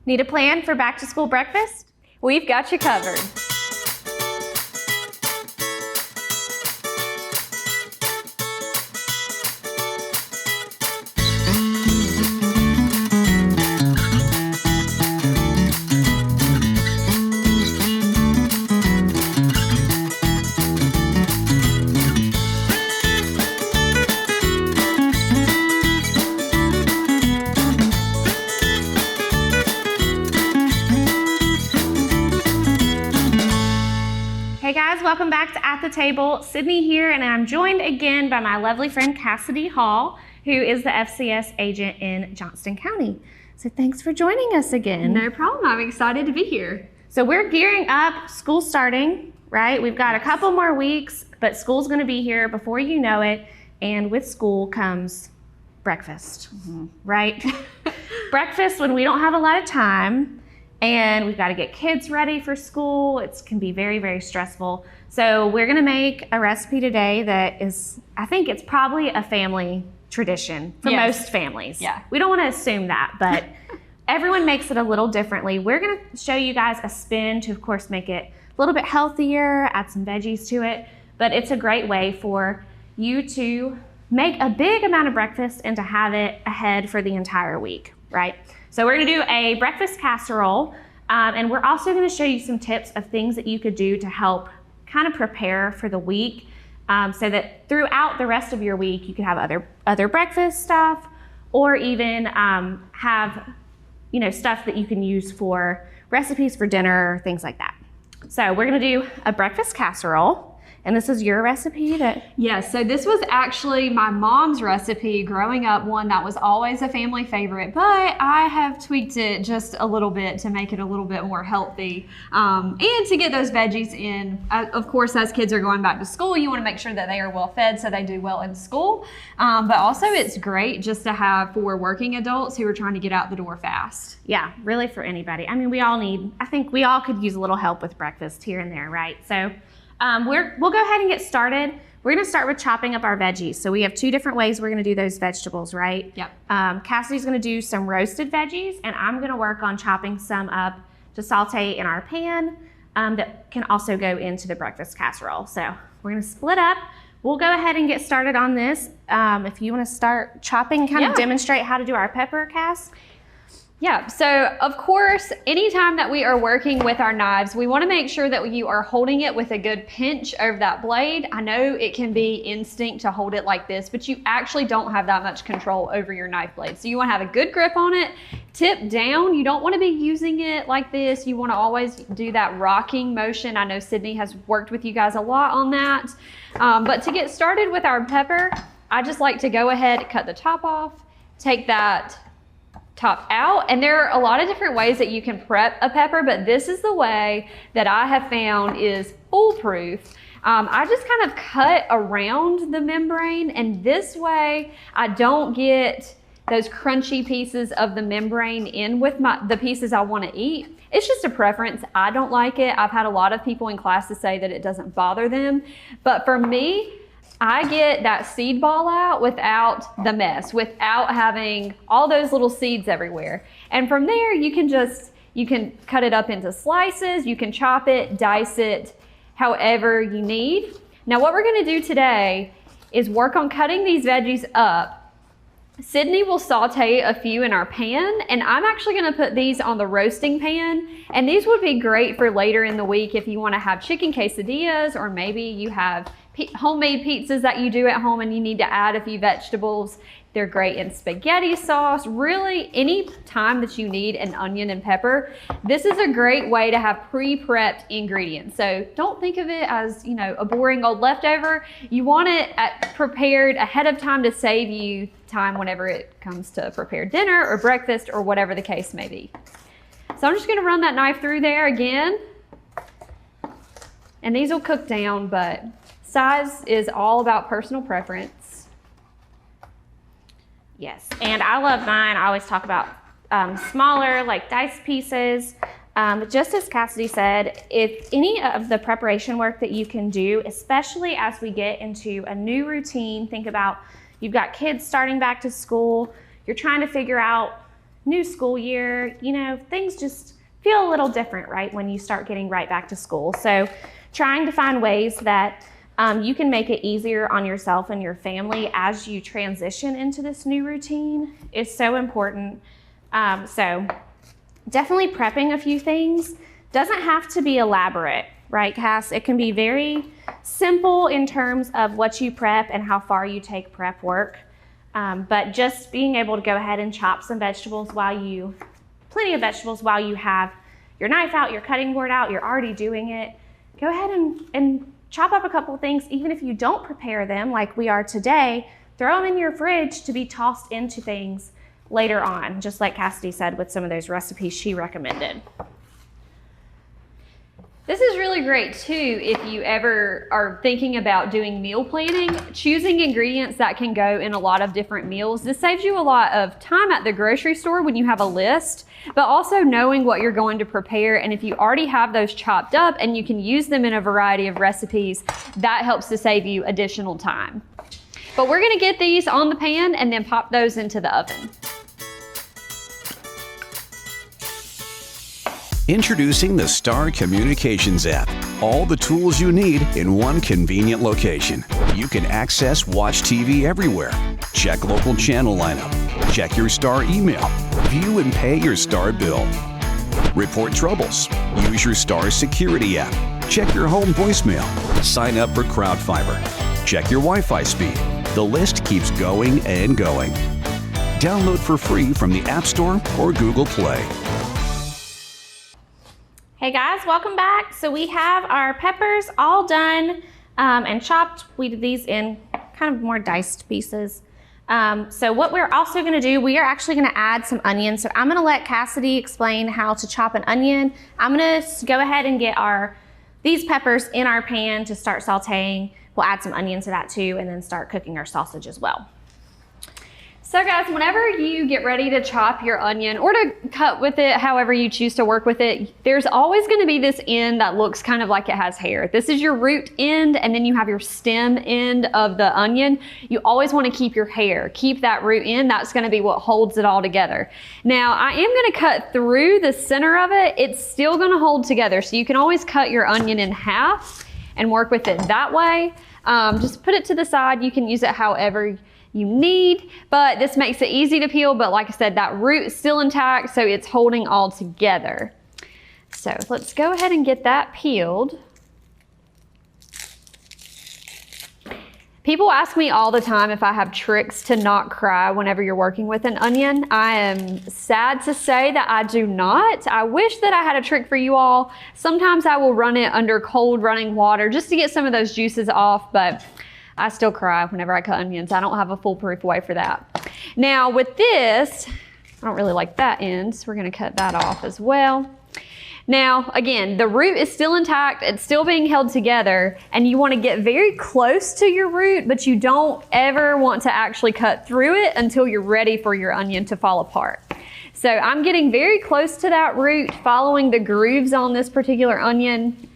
Need a plan for back to school breakfast? We've got you covered. Hey guys, welcome back to At the Table. Sydney here, and I'm joined again by my lovely friend Cassidy Hall, who is the FCS agent in Johnston County. So thanks for joining us again. No problem. I'm excited to be here. So we're gearing up, school's starting, right? We've got a couple more weeks, but school's gonna be here before you know it, and with school comes breakfast, right? Breakfast when we don't have a lot of time, and we've got to get kids ready for school. It can be very, very stressful. So we're gonna make a recipe today that is, I think it's probably a family tradition for most families. Yeah. We don't wanna assume that, but everyone makes it a little differently. We're gonna show you guys a spin to, of course, make it a little bit healthier, add some veggies to it, but it's a great way for you to make a big amount of breakfast and to have it ahead for the entire week, right? So we're gonna do a breakfast casserole, and we're also gonna show you some tips of things that you could do to help kind of prepare for the week, so that throughout the rest of your week, you can have other breakfast stuff, or even have, stuff that you can use for recipes for dinner, things like that. So we're gonna do a breakfast casserole. And this is your recipe Yes, so this was actually my mom's recipe growing up, one that was always a family favorite, but I have tweaked it just a little bit to make it a little bit more healthy, and to get those veggies in. Of course, as kids are going back to school, you want to make sure that they are well fed so they do well in school, but also it's great just to have for working adults who are trying to get out the door fast. Yeah, really for anybody. I mean, I think we all could use a little help with breakfast here and there, right? So we'll go ahead and get started. We're gonna start with chopping up our veggies. So we have two different ways we're gonna do those vegetables, right? Yep. Cassidy's gonna do some roasted veggies, and I'm gonna work on chopping some up to saute in our pan that can also go into the breakfast casserole. So we're gonna split up. We'll go ahead and get started on this. If you wanna start chopping, kind of demonstrate how to do our pepper, Cass. Yeah, so of course, anytime that we are working with our knives, we want to make sure that you are holding it with a good pinch over that blade. I know it can be instinct to hold it like this, but you actually don't have that much control over your knife blade. So you want to have a good grip on it, tip down. You don't want to be using it like this. You want to always do that rocking motion. I know Sydney has worked with you guys a lot on that. But to get started with our pepper, I just like to go ahead, cut the top off, take that top out, and there are a lot of different ways that you can prep a pepper, but this is the way that I have found is foolproof. I just kind of cut around the membrane, and this way I don't get those crunchy pieces of the membrane in with the pieces I want to eat. It's just a preference. I don't like it. I've had a lot of people in classes say that it doesn't bother them, but for me, I get that seed ball out without the mess, without having all those little seeds everywhere. And from there, you can cut it up into slices, you can chop it, dice it, however you need. Now what we're gonna do today is work on cutting these veggies up. Sydney will saute a few in our pan, and I'm actually gonna put these on the roasting pan. And these would be great for later in the week if you wanna have chicken quesadillas, or maybe you have homemade pizzas that you do at home and you need to add a few vegetables. They're great in spaghetti sauce. Really, any time that you need an onion and pepper, this is a great way to have pre-prepped ingredients. So don't think of it as, a boring old leftover. You want it prepared ahead of time to save you time whenever it comes to prepare dinner or breakfast or whatever the case may be. So I'm just gonna run that knife through there again. And these will cook down, but size is all about personal preference. Yes, and I love mine. I always talk about smaller, like diced pieces. But just as Cassidy said, if any of the preparation work that you can do, especially as we get into a new routine, think about you've got kids starting back to school, you're trying to figure out new school year, you know, things just feel a little different, right, when you start getting right back to school. So trying to find ways that you can make it easier on yourself and your family as you transition into this new routine is so important. So definitely prepping a few things. Doesn't have to be elaborate, right, Cass? It can be very simple in terms of what you prep and how far you take prep work. But just being able to go ahead and chop some vegetables plenty of vegetables while you have your knife out, your cutting board out, you're already doing it. Go ahead and chop up a couple of things, even if you don't prepare them like we are today, throw them in your fridge to be tossed into things later on, just like Cassidy said with some of those recipes she recommended. This is really great too if you ever are thinking about doing meal planning, choosing ingredients that can go in a lot of different meals. This saves you a lot of time at the grocery store when you have a list, but also knowing what you're going to prepare. And if you already have those chopped up and you can use them in a variety of recipes, that helps to save you additional time. But we're gonna get these on the pan and then pop those into the oven. Introducing the Star Communications app. All the tools you need in one convenient location. You can access Watch TV everywhere. Check local channel lineup. Check your Star email. View and pay your Star bill. Report troubles. Use your Star security app. Check your home voicemail. Sign up for Crowd Fiber. Check your Wi-Fi speed. The list keeps going and going. Download for free from the App Store or Google Play. Hey guys, welcome back. So we have our peppers all done and chopped. We did these in kind of more diced pieces. So what we're also gonna do, we are actually gonna add some onions. So I'm gonna let Cassidy explain how to chop an onion. I'm gonna go ahead and get these peppers in our pan to start sauteing. We'll add some onion to that too and then start cooking our sausage as well. So guys, whenever you get ready to chop your onion or to cut with it, however you choose to work with it, there's always gonna be this end that looks kind of like it has hair. This is your root end, and then you have your stem end of the onion. You always wanna keep your hair, keep that root end. That's gonna be what holds it all together. Now, I am gonna cut through the center of it. It's still gonna hold together. So you can always cut your onion in half and work with it that way. Just put it to the side. You can use it however you need, but this makes it easy to peel. But like I said, that root is still intact, so it's holding all together. So let's go ahead and get that peeled. People ask me all the time if I have tricks to not cry whenever you're working with an onion. I am sad to say that I do not. I wish that I had a trick for you all. Sometimes I will run it under cold running water just to get some of those juices off, but I still cry whenever I cut onions. I don't have a foolproof way for that. Now with this, I don't really like that end, so we're gonna cut that off as well. Now, again, the root is still intact, it's still being held together, and you wanna get very close to your root, but you don't ever want to actually cut through it until you're ready for your onion to fall apart. So I'm getting very close to that root, following the grooves on this particular onion.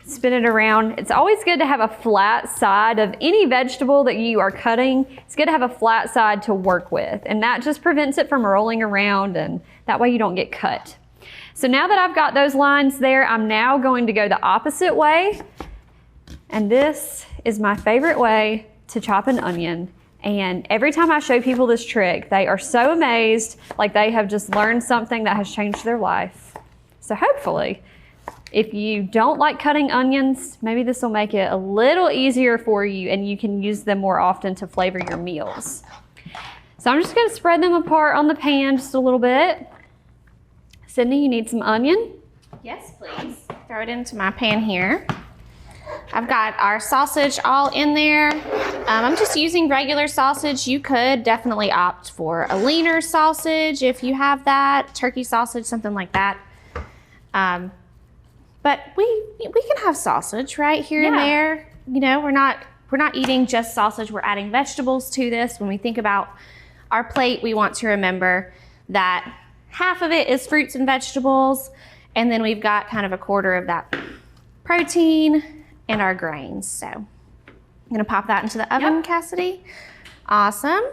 Spin it around. It's always good to have a flat side of any vegetable that you are cutting. It's good to have a flat side to work with, and that just prevents it from rolling around, and that way you don't get cut. So now that I've got those lines there, I'm now going to go the opposite way. And this is my favorite way to chop an onion. And every time I show people this trick, they are so amazed, like they have just learned something that has changed their life. So hopefully, if you don't like cutting onions, maybe this will make it a little easier for you and you can use them more often to flavor your meals. So I'm just gonna spread them apart on the pan just a little bit. Sydney, you need some onion? Yes, please. Throw it into my pan here. I've got our sausage all in there. I'm just using regular sausage. You could definitely opt for a leaner sausage if you have that, turkey sausage, something like that. But we can have sausage right here and there. You know, we're not eating just sausage. We're adding vegetables to this. When we think about our plate, we want to remember that half of it is fruits and vegetables, and then we've got kind of a quarter of that protein and our grains. So I'm gonna pop that into the oven, Cassidy. Awesome.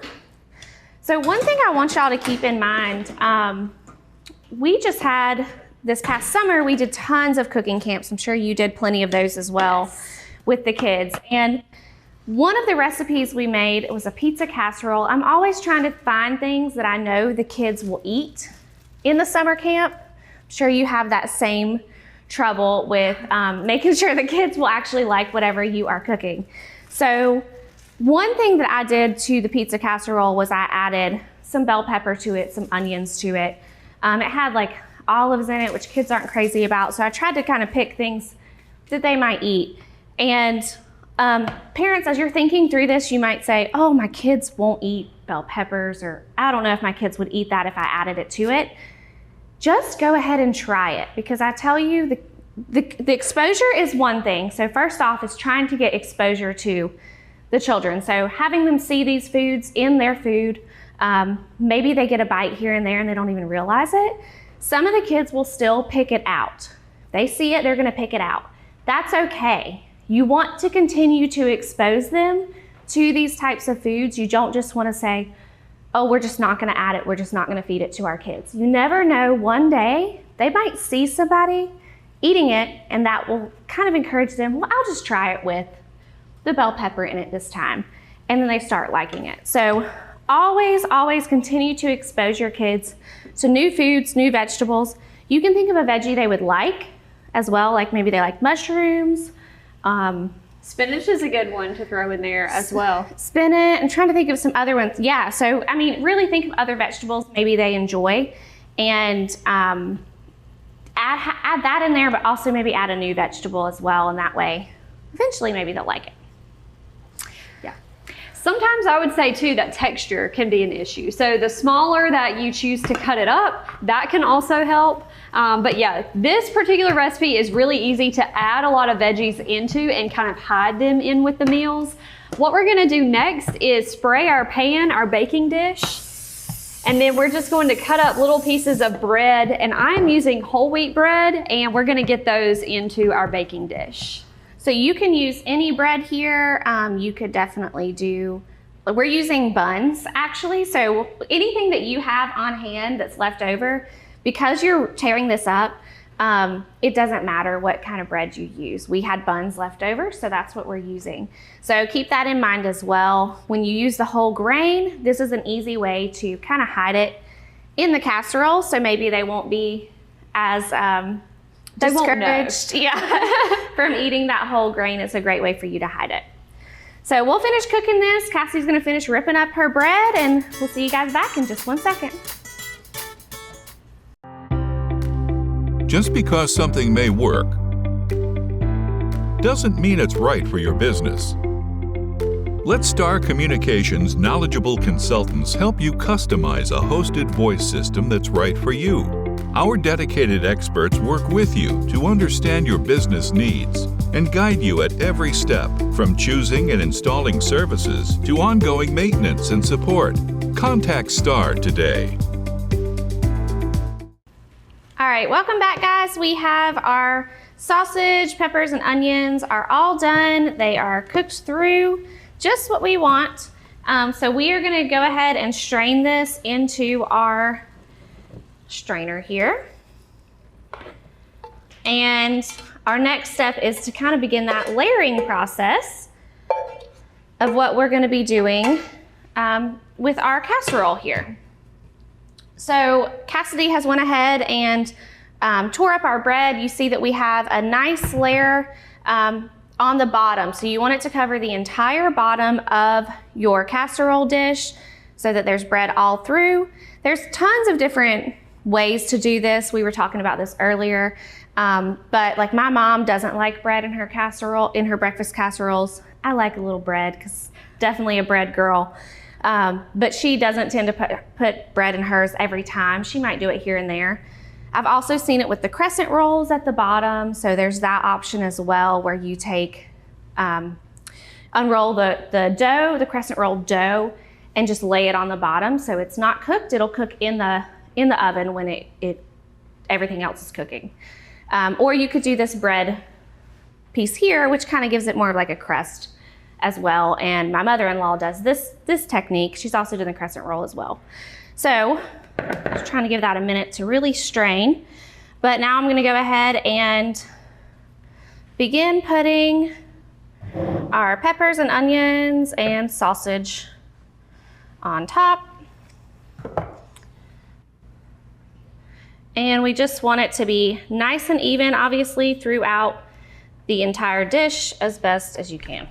So one thing I want y'all to keep in mind, we just had, this past summer, we did tons of cooking camps. I'm sure you did plenty of those as well with the kids. And one of the recipes we made was a pizza casserole. I'm always trying to find things that I know the kids will eat in the summer camp. I'm sure you have that same trouble with making sure the kids will actually like whatever you are cooking. So one thing that I did to the pizza casserole was I added some bell pepper to it, some onions to it. It had like olives in it, which kids aren't crazy about. So I tried to kind of pick things that they might eat. And parents, as you're thinking through this, you might say, oh, my kids won't eat bell peppers, or I don't know if my kids would eat that if I added it to it. Just go ahead and try it, because I tell you, the exposure is one thing. So first off is trying to get exposure to the children. So having them see these foods in their food, maybe they get a bite here and there and they don't even realize it. Some of the kids will still pick it out. They see it, they're gonna pick it out. That's okay. You want to continue to expose them to these types of foods. You don't just wanna say, oh, we're just not gonna add it, we're just not gonna feed it to our kids. You never know, one day they might see somebody eating it and that will kind of encourage them, well, I'll just try it with the bell pepper in it this time. And then they start liking it. So always continue to expose your kids to new foods, new vegetables. You can think of a veggie they would like as well, like maybe they like mushrooms. Spinach is a good one to throw in there as well. Spinach, I'm trying to think of some other ones. Yeah, so I mean, really think of other vegetables maybe they enjoy, and add that in there, but also maybe add a new vegetable as well, and that way, eventually maybe they'll like it. Yeah. Sometimes I would say too that texture can be an issue. So the smaller that you choose to cut it up, that can also help. But yeah, this particular recipe is really easy to add a lot of veggies into and kind of hide them in with the meals. What we're gonna do next is spray our pan, our baking dish, and then we're just going to cut up little pieces of bread, and I'm using whole wheat bread, and we're gonna get those into our baking dish. So you can use any bread here. You could definitely do, we're using buns actually. So anything that you have on hand that's left over, because you're tearing this up, it doesn't matter what kind of bread you use. We had buns left over, so that's what we're using. So keep that in mind as well. When you use the whole grain, this is an easy way to kind of hide it in the casserole, so maybe they won't be as discouraged from eating that whole grain. It's a great way for you to hide it. So we'll finish cooking this. Cassie's gonna finish ripping up her bread, and we'll see you guys back in just 1 second. Just because something may work doesn't mean it's right for your business. Let Star Communications' knowledgeable consultants help you customize a hosted voice system that's right for you. Our dedicated experts work with you to understand your business needs and guide you at every step, from choosing and installing services to ongoing maintenance and support. Contact Star today. All right, welcome back, guys. We have our sausage, peppers, and onions are all done. They are cooked through just what we want. So we are gonna go ahead and strain this into our strainer here. And our next step is to kind of begin that layering process of what we're gonna be doing with our casserole here. So Cassidy has went ahead and tore up our bread. You see that we have a nice layer on the bottom. So you want it to cover the entire bottom of your casserole dish so that there's bread all through. There's tons of different ways to do this. We were talking about this earlier. But like my mom doesn't like bread in her casserole, in her breakfast casseroles. I like a little bread because definitely a bread girl. But she doesn't tend to put bread in hers every time. She might do it here and there. I've also seen it with the crescent rolls at the bottom. So there's that option as well, where you take, unroll the dough, the crescent roll dough, and just lay it on the bottom. So it's not cooked. It'll cook in the oven when everything else is cooking. Or you could do this bread piece here, which kind of gives it more of like a crust as well. And my mother-in-law does this technique. She's also doing the crescent roll as well. So just trying to give that a minute to really strain. But now I'm going to go ahead and begin putting our peppers and onions and sausage on top. And we just want it to be nice and even, obviously, throughout the entire dish as best as you can.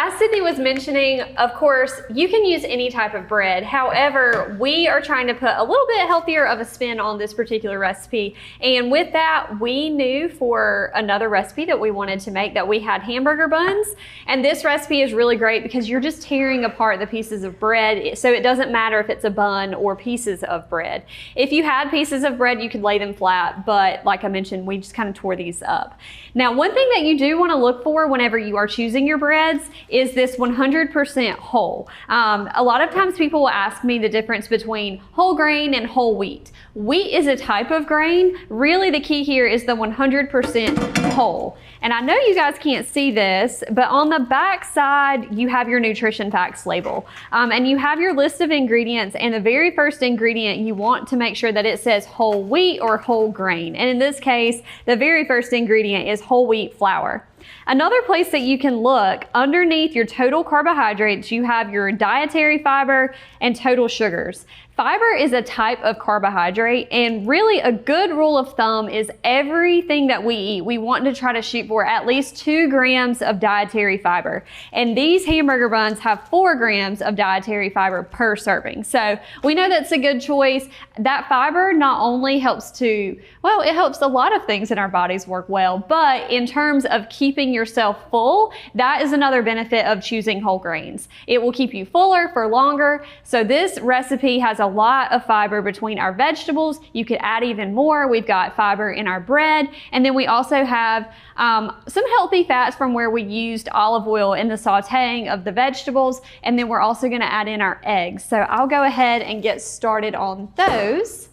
As Sydney was mentioning, of course, you can use any type of bread. However, we are trying to put a little bit healthier of a spin on this particular recipe. And with that, we knew for another recipe that we wanted to make that we had hamburger buns. And this recipe is really great because you're just tearing apart the pieces of bread. So it doesn't matter if it's a bun or pieces of bread. If you had pieces of bread, you could lay them flat. But like I mentioned, we just kind of tore these up. Now, one thing that you do want to look for whenever you are choosing your breads is this 100% whole. A lot of times people will ask me the difference between whole grain and whole wheat. Wheat is a type of grain. Really the key here is the 100% whole. And I know you guys can't see this, but on the back side, you have your nutrition facts label. And you have your list of ingredients, and the very first ingredient, you want to make sure that it says whole wheat or whole grain. And in this case, the very first ingredient is whole wheat flour. Another place that you can look, underneath your total carbohydrates, you have your dietary fiber and total sugars. Fiber is a type of carbohydrate, and really a good rule of thumb is everything that we eat, we want to try to shoot for at least 2 grams of dietary fiber. And these hamburger buns have 4 grams of dietary fiber per serving. So we know that's a good choice. That fiber not only helps to, well, it helps a lot of things in our bodies work well, but in terms of keeping yourself full, that is another benefit of choosing whole grains. It will keep you fuller for longer. So this recipe has a lot of fiber between our vegetables. You could add even more. We've got fiber in our bread. And then we also have some healthy fats from where we used olive oil in the sauteing of the vegetables. And then we're also going to add in our eggs. So I'll go ahead and get started on those.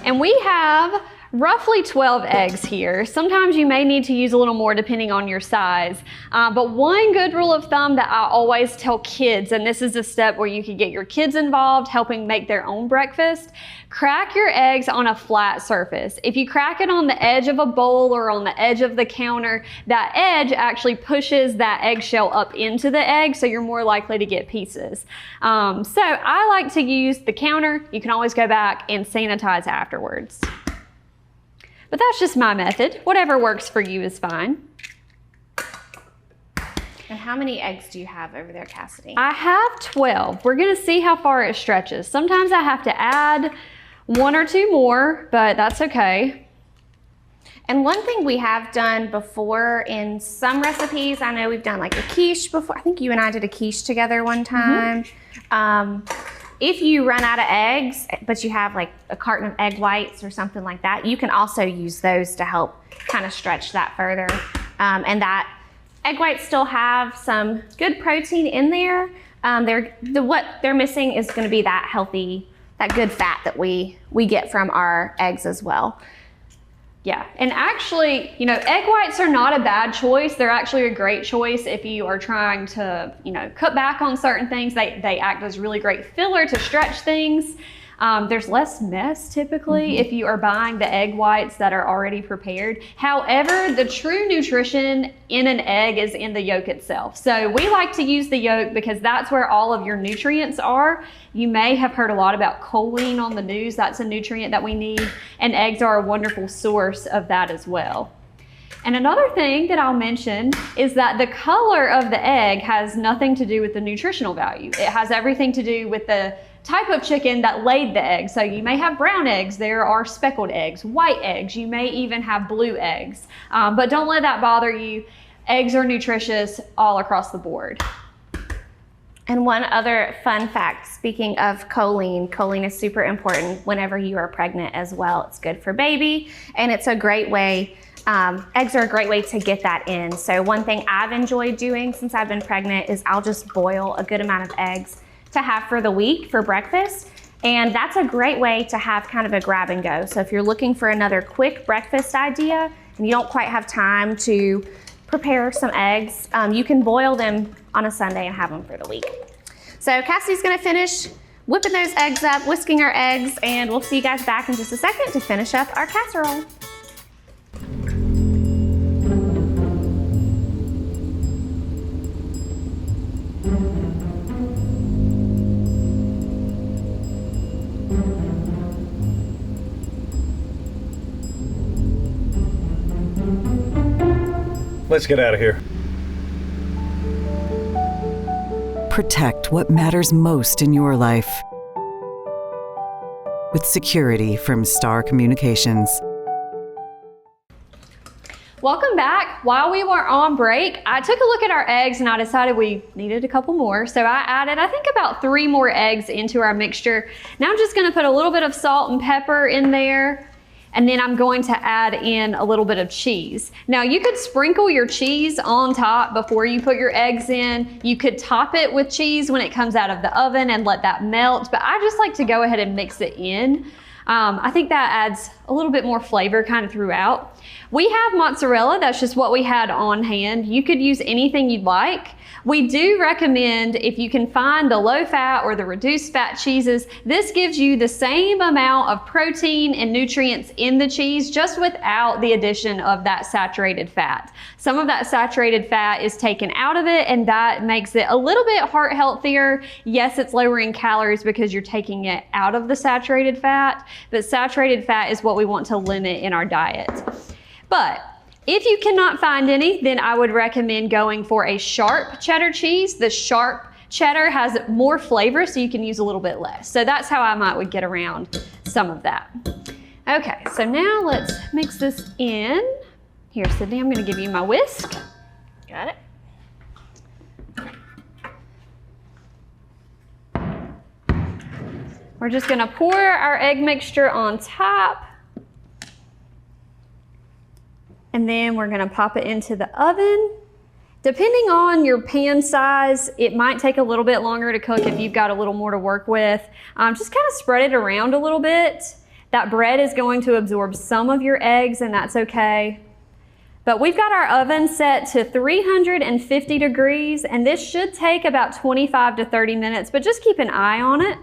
And we have roughly 12 eggs here. Sometimes you may need to use a little more depending on your size. But one good rule of thumb that I always tell kids, and this is a step where you can get your kids involved helping make their own breakfast, crack your eggs on a flat surface. If you crack it on the edge of a bowl or on the edge of the counter, that edge actually pushes that eggshell up into the egg, so you're more likely to get pieces. So I like to use the counter. You can always go back and sanitize afterwards. But that's just my method. Whatever works for you is fine. And how many eggs do you have over there, Cassidy? I have 12. We're gonna see how far it stretches. Sometimes I have to add 1 or 2 more, but that's okay. And one thing we have done before in some recipes, I know we've done like a quiche before. I think you and I did a quiche together one time. If you run out of eggs, but you have like a carton of egg whites or something like that, you can also use those to help kind of stretch that further. And that egg whites still have some good protein in there. What they're missing is going to be that healthy, that good fat that we get from our eggs as well. Yeah, and actually, you know, egg whites are not a bad choice. They're actually a great choice if you are trying to, you know, cut back on certain things. They act as really great filler to stretch things. There's less mess typically if you are buying the egg whites that are already prepared. However, the true nutrition in an egg is in the yolk itself. So we like to use the yolk because that's where all of your nutrients are. You may have heard a lot about choline on the news. That's a nutrient that we need, and eggs are a wonderful source of that as well. And another thing that I'll mention is that the color of the egg has nothing to do with the nutritional value. It has everything to do with the type of chicken that laid the egg. So you may have brown eggs, there are speckled eggs, white eggs, you may even have blue eggs. But don't let that bother you. Eggs are nutritious all across the board. And one other fun fact, speaking of choline is super important whenever you are pregnant as well. It's good for baby, and it's a great way, eggs are a great way to get that in. So one thing I've enjoyed doing since I've been pregnant is I'll just boil a good amount of eggs to have for the week for breakfast. And that's a great way to have kind of a grab and go. So if you're looking for another quick breakfast idea and you don't quite have time to prepare some eggs. You can boil them on a Sunday and have them for the week. So Cassie's gonna finish whipping those eggs up, whisking our eggs, and we'll see you guys back in just a second to finish up our casserole. Let's get out of here. Protect what matters most in your life with security from Star Communications. Welcome back. While we were on break, I took a look at our eggs and I decided we needed a couple more. So I added, I think, about 3 more eggs into our mixture. Now I'm just gonna put a little bit of salt and pepper in there. And then I'm going to add in a little bit of cheese. Now you could sprinkle your cheese on top before you put your eggs in. You could top it with cheese when it comes out of the oven and let that melt, but I just like to go ahead and mix it in. I think that adds a little bit more flavor kind of throughout. We have mozzarella, that's just what we had on hand. You could use anything you'd like. We do recommend, if you can find the low fat or the reduced fat cheeses, this gives you the same amount of protein and nutrients in the cheese, just without the addition of that saturated fat. Some of that saturated fat is taken out of it, and that makes it a little bit heart healthier. Yes, it's lowering calories because you're taking it out of the saturated fat, but saturated fat is what we want to limit in our diet. But if you cannot find any, then I would recommend going for a sharp cheddar cheese. The sharp cheddar has more flavor, so you can use a little bit less. So that's how I would get around some of that. Okay, so now let's mix this in. Here, Sydney, I'm gonna give you my whisk. Got it. We're just gonna pour our egg mixture on top. And then we're gonna pop it into the oven. Depending on your pan size, it might take a little bit longer to cook if you've got a little more to work with. Just kind of spread it around a little bit. That bread is going to absorb some of your eggs, and that's okay. But we've got our oven set to 350 degrees, and this should take about 25 to 30 minutes, but just keep an eye on it.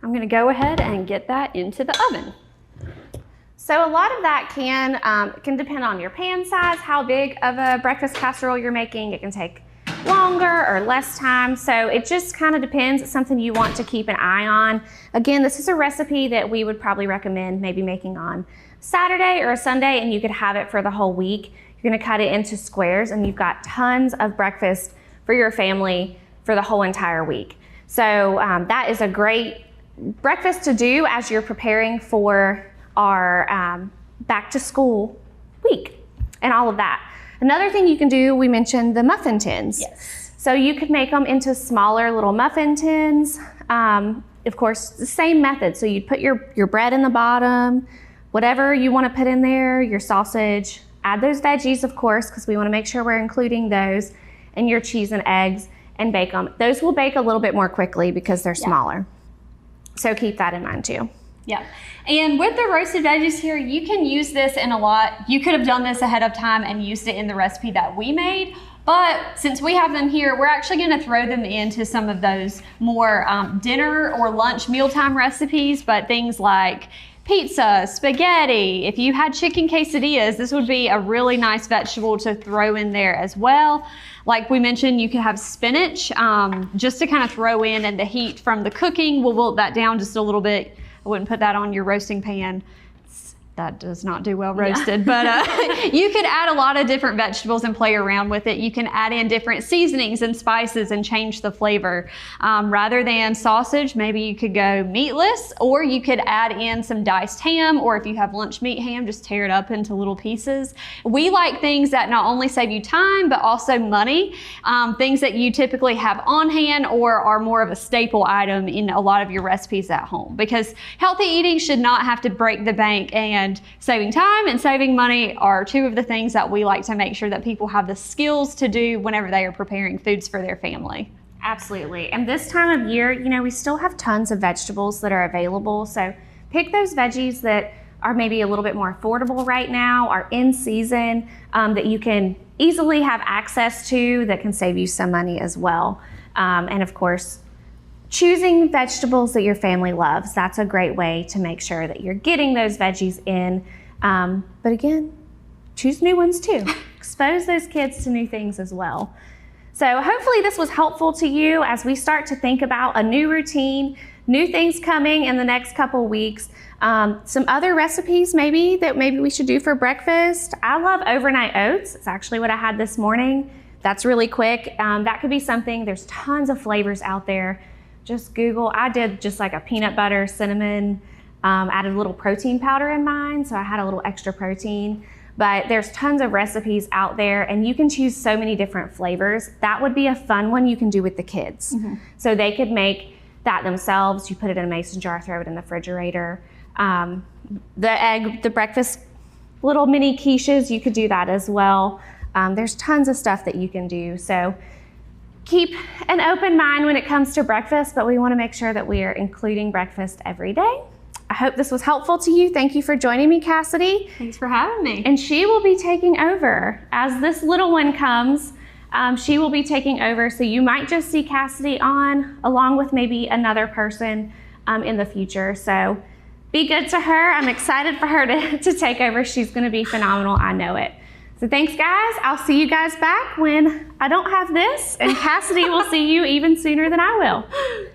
I'm gonna go ahead and get that into the oven. So a lot of that can depend on your pan size, how big of a breakfast casserole you're making. It can take longer or less time. So it just kind of depends. It's something you want to keep an eye on. Again, this is a recipe that we would probably recommend maybe making on Saturday or a Sunday, and you could have it for the whole week. You're gonna cut it into squares, and you've got tons of breakfast for your family for the whole entire week. So that is a great breakfast to do as you're preparing for our back to school week and all of that. Another thing you can do, we mentioned the muffin tins. Yes. So you could make them into smaller little muffin tins. Of course, the same method. So you'd put your bread in the bottom, whatever you want to put in there, your sausage, add those veggies, of course, because we want to make sure we're including those, and your cheese and eggs, and bake them. Those will bake a little bit more quickly because they're smaller. So keep that in mind too. Yeah, and with the roasted veggies here, you can use this in a lot. You could have done this ahead of time and used it in the recipe that we made, but since we have them here, we're actually gonna throw them into some of those more dinner or lunch mealtime recipes, but things like pizza, spaghetti. If you had chicken quesadillas, this would be a really nice vegetable to throw in there as well. Like we mentioned, you could have spinach just to kind of throw in, and the heat from the cooking will wilt that down just a little bit. I wouldn't put that on your roasting pan. That does not do well roasted, but you could add a lot of different vegetables and play around with it. You can add in different seasonings and spices and change the flavor. Rather than sausage, maybe you could go meatless, or you could add in some diced ham, or if you have lunch meat ham, just tear it up into little pieces. We like things that not only save you time, but also money. Things that you typically have on hand or are more of a staple item in a lot of your recipes at home, because healthy eating should not have to break the bank, and saving time and saving money are two of the things that we like to make sure that people have the skills to do whenever they are preparing foods for their family. Absolutely. And this time of year, you know, we still have tons of vegetables that are available. So pick those veggies that are maybe a little bit more affordable right now, are in season, that you can easily have access to that can save you some money as well. And of course, choosing vegetables that your family loves. That's a great way to make sure that you're getting those veggies in. But again, choose new ones too. Expose those kids to new things as well. So hopefully this was helpful to you as we start to think about a new routine, new things coming in the next couple weeks. Some other recipes maybe we should do for breakfast. I love overnight oats. It's actually what I had this morning. That's really quick. That could be something. There's tons of flavors out there. Just Google. I did just like a peanut butter, cinnamon, added a little protein powder in mine, so I had a little extra protein. But there's tons of recipes out there, and you can choose so many different flavors. That would be a fun one you can do with the kids. So they could make that themselves. You put it in a mason jar, throw it in the refrigerator. The breakfast little mini quiches, you could do that as well. There's tons of stuff that you can do. So keep an open mind when it comes to breakfast, but we want to make sure that we are including breakfast every day. I hope this was helpful to you. Thank you for joining me, Cassidy. Thanks for having me. And she will be taking over. As this little one comes, she will be taking over. So you might just see Cassidy on along with maybe another person in the future. So be good to her. I'm excited for her to take over. She's going to be phenomenal. I know it. So thanks, guys. I'll see you guys back when I don't have this, and Cassidy will see you even sooner than I will.